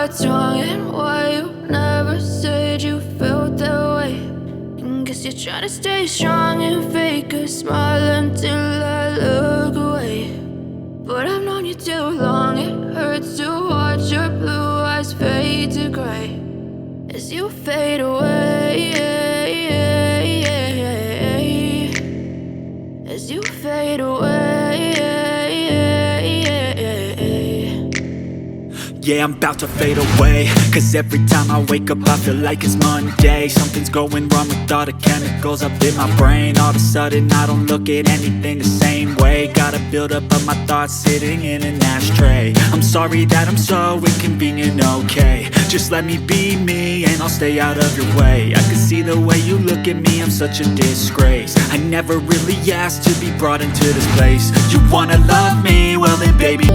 what's wrong and why you never said you felt that way. And guess you're trying to stay strong and fake a smile until I look away. But I've known you too long, it hurts to watch your blue eyes fade to gray as you fade away, as you fade away. Yeah, I'm about to fade away, cause every time I wake up I feel like it's Monday. Something's going wrong with all the chemicals up in my brain. All of a sudden I don't look at anything the same way. Gotta build up of my thoughts sitting in an ashtray. I'm sorry that I'm so inconvenient, okay. Just let me be me and I'll stay out of your way. I can see the way you look at me, I'm such a disgrace. I never really asked to be brought into this place. You wanna love me? Well then baby